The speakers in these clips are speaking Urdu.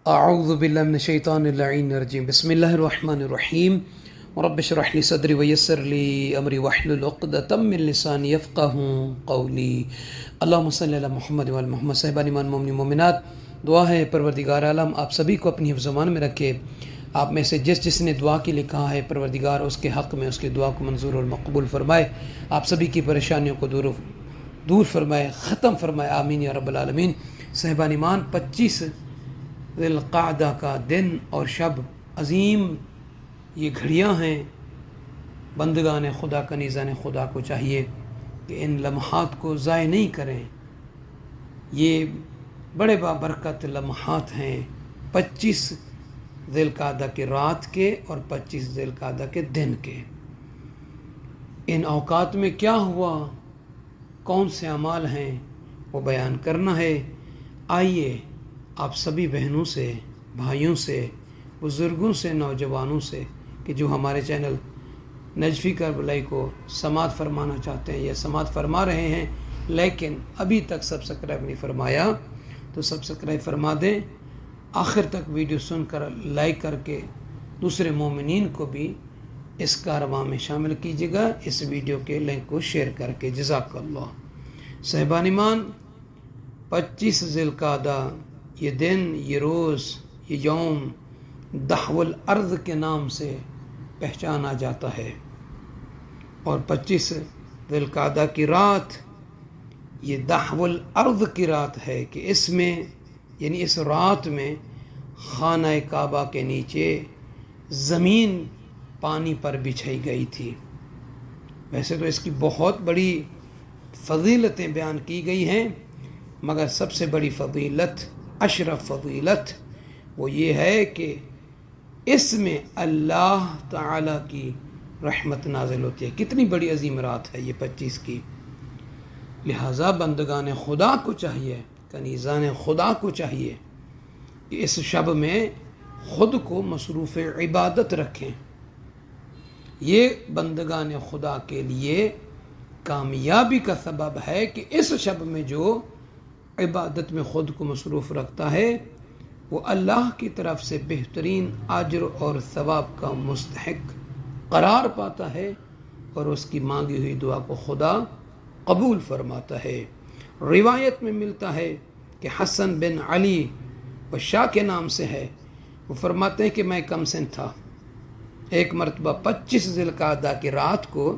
اعوذ باللہ من الشیطان اللعین الرجیم بسم اللہ الرحمن الرحیم رب اشرح لی صدری ویسر لی امری واحلل عقدۃ من لسانی یفقہوا قولی اللہم صلی علی محمد وعلی محمد صاحبان ایمان مومنین مومنات، دعا ہے پروردگار عالم آپ سبھی کو اپنی حفظ و امان میں رکھے۔ آپ میں سے جس نے دعا کے لیے کہا ہے پروردگار اس کے حق میں اس کی دعا کو منظور اور مقبول فرمائے، آپ سبھی کی پریشانیوں کو دور فرمائے، ختم فرمائے، آمین یا رب العالمین۔ صاحبان ایمان، 25 ذی القعدہ کا دن اور شب عظیم یہ گھڑیاں ہیں۔ بندگان خدا کنیزان خدا کو چاہیے کہ ان لمحات کو ضائع نہیں کریں۔ یہ بڑے بابرکت لمحات ہیں، 25 ذی القعدہ کے رات کے اور 25 ذی القعدہ کے دن کے۔ ان اوقات میں کیا ہوا، کون سے اعمال ہیں، وہ بیان کرنا ہے۔ آئیے آپ سبھی بہنوں سے، بھائیوں سے، بزرگوں سے، نوجوانوں سے کہ جو ہمارے چینل نجفی کربلائی کو سماعت فرمانا چاہتے ہیں یا سماعت فرما رہے ہیں لیکن ابھی تک سبسکرائب نہیں فرمایا تو سبسکرائب فرما دیں۔ آخر تک ویڈیو سن کر لائک کر کے دوسرے مومنین کو بھی اس کارواں میں شامل کیجیے گا، اس ویڈیو کے لنک کو شیئر کر کے۔ جزاک اللہ۔ صاحبان ایمان، 25 ذی القعدہ، یہ دن، یہ روز، یہ یوم دحو الارض کے نام سے پہچانا جاتا ہے، اور 25 ذی القعدہ کی رات یہ دحو الارض کی رات ہے کہ اس میں یعنی اس رات میں خانہ کعبہ کے نیچے زمین پانی پر بچھائی گئی تھی۔ ویسے تو اس کی بہت بڑی فضیلتیں بیان کی گئی ہیں، مگر سب سے بڑی فضیلت، اشرف فضیلت، وہ یہ ہے کہ اس میں اللہ تعالیٰ کی رحمت نازل ہوتی ہے۔ کتنی بڑی عظیم رات ہے یہ 25 کی۔ لہٰذا بندگان خدا کو چاہیے، کنیزان خدا کو چاہیے کہ اس شب میں خود کو مصروف عبادت رکھیں۔ یہ بندگان خدا کے لیے کامیابی کا سبب ہے کہ اس شب میں جو عبادت میں خود کو مصروف رکھتا ہے وہ اللہ کی طرف سے بہترین اجر اور ثواب کا مستحق قرار پاتا ہے اور اس کی مانگی ہوئی دعا کو خدا قبول فرماتا ہے۔ روایت میں ملتا ہے کہ حسن بن علی و شاہ کے نام سے ہے، وہ فرماتے ہیں کہ میں کم سن تھا، ایک مرتبہ 25 ذی القعدہ کی رات کو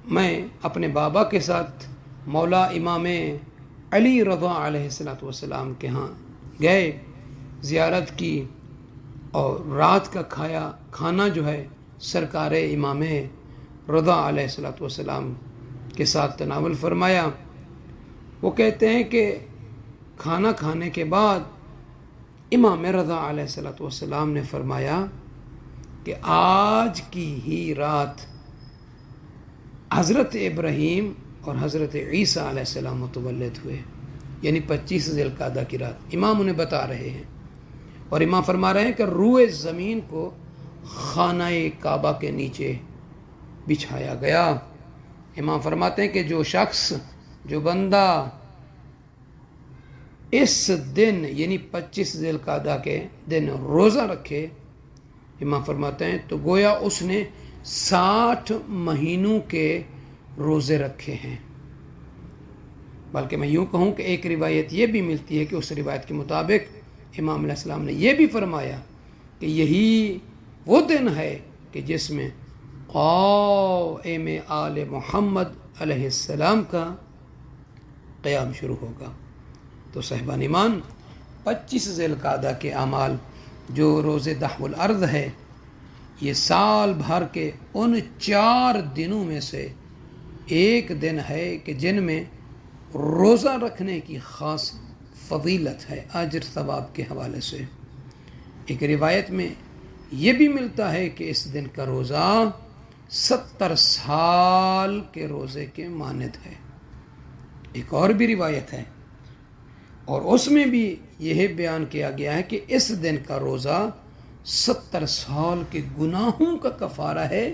میں اپنے بابا کے ساتھ مولا امام علی رضا علیہ السلام کے ہاں گئے، زیارت کی، اور رات کا کھانا جو ہے سرکار امام رضا علیہ السلام کے ساتھ تناول فرمایا۔ وہ کہتے ہیں کہ کھانا کھانے کے بعد امام رضا علیہ السلام نے فرمایا کہ آج کی ہی رات حضرت ابراہیم اور حضرت عیسیٰ علیہ السلام متولد ہوئے، یعنی 25 ذی القعدہ کی رات امام انہیں بتا رہے ہیں، اور امام فرما رہے ہیں کہ روئے زمین کو خانہ کعبہ کے نیچے بچھایا گیا۔ امام فرماتے ہیں کہ جو شخص، جو بندہ اس دن یعنی 25 ذی القعدہ کے دن روزہ رکھے، امام فرماتے ہیں تو گویا اس نے 60 مہینوں کے روزے رکھے ہیں۔ بلکہ میں یوں کہوں کہ ایک روایت یہ بھی ملتی ہے کہ اس روایت کے مطابق امام علیہ السلام نے یہ بھی فرمایا کہ یہی وہ دن ہے کہ جس میں قائم آل محمد علیہ السلام کا قیام شروع ہوگا۔ تو صاحبان ایمان، 25 ذی القعدہ کے اعمال جو روز دحو الارض ہے، یہ سال بھر کے ان 4 دنوں میں سے ایک دن ہے کہ جن میں روزہ رکھنے کی خاص فضیلت ہے، اجر ثواب کے حوالے سے۔ ایک روایت میں یہ بھی ملتا ہے کہ اس دن کا روزہ 70 سال کے روزے کے مانند ہے۔ ایک اور بھی روایت ہے اور اس میں بھی یہ بیان کیا گیا ہے کہ اس دن کا روزہ 70 سال کے گناہوں کا کفارہ ہے۔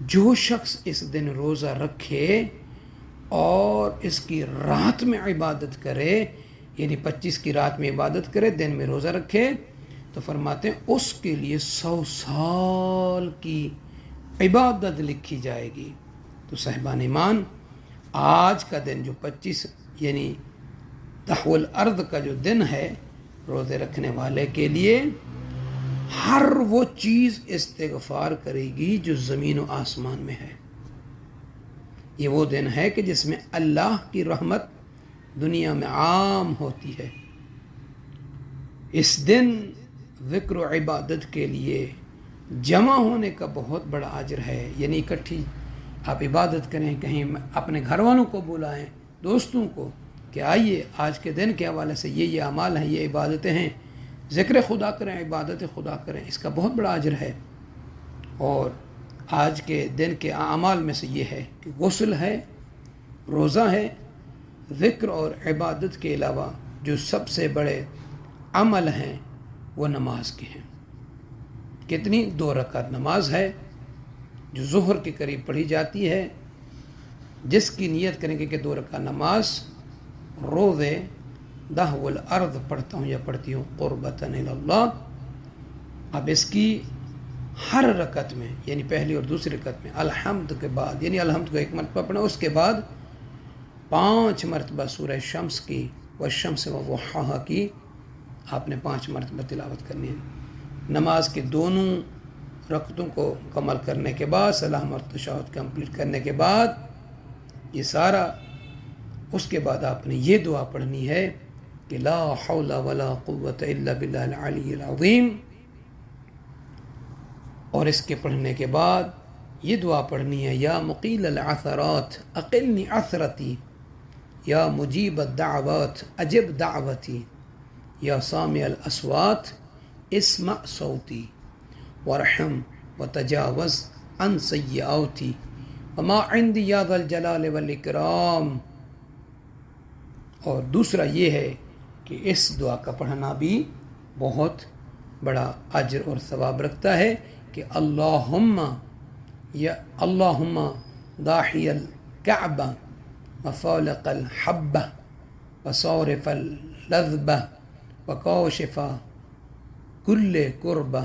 جو شخص اس دن روزہ رکھے اور اس کی رات میں عبادت کرے، یعنی 25 کی رات میں عبادت کرے، دن میں روزہ رکھے، تو فرماتے ہیں اس کے لیے 100 سال کی عبادت لکھی جائے گی۔ تو صاحبان ایمان، آج کا دن جو 25 یعنی تحول الارض کا جو دن ہے، روزے رکھنے والے کے لیے ہر وہ چیز استغفار کرے گی جو زمین و آسمان میں ہے۔ یہ وہ دن ہے کہ جس میں اللہ کی رحمت دنیا میں عام ہوتی ہے۔ اس دن ذکر و عبادت کے لیے جمع ہونے کا بہت بڑا اجر ہے، یعنی اکٹھی آپ عبادت کریں، کہیں اپنے گھر والوں کو بلائیں، دوستوں کو کہ آئیے آج کے دن کے حوالے سے یہ اعمال ہیں، یہ عبادتیں ہیں، ذکر خدا کریں، عبادت خدا کریں، اس کا بہت بڑا اجر ہے۔ اور آج کے دن کے اعمال میں سے یہ ہے کہ غسل ہے، روزہ ہے، ذکر اور عبادت کے علاوہ جو سب سے بڑے عمل ہیں وہ نماز کے ہیں۔ کتنی؟ 2 رکعت نماز ہے جو ظہر کے قریب پڑھی جاتی ہے، جس کی نیت کریں گے کہ 2 رکعت نماز روزے دحو الارض پڑھتا ہوں یا پڑھتی ہوں قربتاً الی اللہ۔ اب اس کی ہر رکعت میں یعنی پہلی اور دوسری رکعت میں الحمد کے بعد، یعنی الحمد کو 1 مرتبہ پڑھنا، اس کے بعد 5 مرتبہ سورہ شمس کی والشمس وضحاہا کی آپ نے 5 مرتبہ تلاوت کرنی ہے۔ نماز کے دونوں رکعتوں کو مکمل کرنے کے بعد، سلام اور تشہد کمپلیٹ کرنے کے بعد، یہ سارا، اس کے بعد آپ نے یہ دعا پڑھنی ہے کہ لا حول ولا قوت الا باللہ العلی العظیم، اور اس کے پڑھنے کے بعد یہ دعا پڑھنی ہے یا مقیل العثرات اقلنی عثرتی، یا مجیب الدعوات اجب دعوتی، یا سامع الاصوات اسمع صوتی، وارحم وتجاوز عن سیئاتی، وما عندی یا ذا الجلال والاکرام۔ اور دوسرا یہ ہے کہ اس دعا کا پڑھنا بھی بہت بڑا اجر اور ثواب رکھتا ہے کہ اللہم داحی الکعبہ وفالق الحبہ وصارف اللذبہ وکاشف کل کربہ،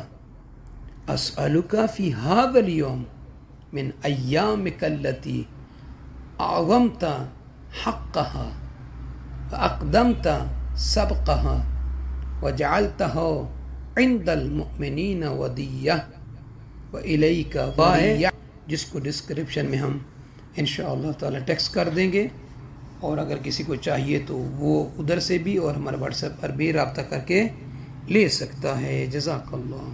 اسألک فی هذا اليوم من ایامک التی اعظمت حقها وأقدمت سبقها وجعلته عند المؤمنین ودیہ وإلیک ودیہ، جس کو ڈسکرپشن میں ہم انشاءاللہ تعالی ٹیکسٹ کر دیں گے، اور اگر کسی کو چاہیے تو وہ ادھر سے بھی اور ہمارے واٹس ایپ پر بھی رابطہ کر کے لے سکتا ہے۔ جزاک اللہ۔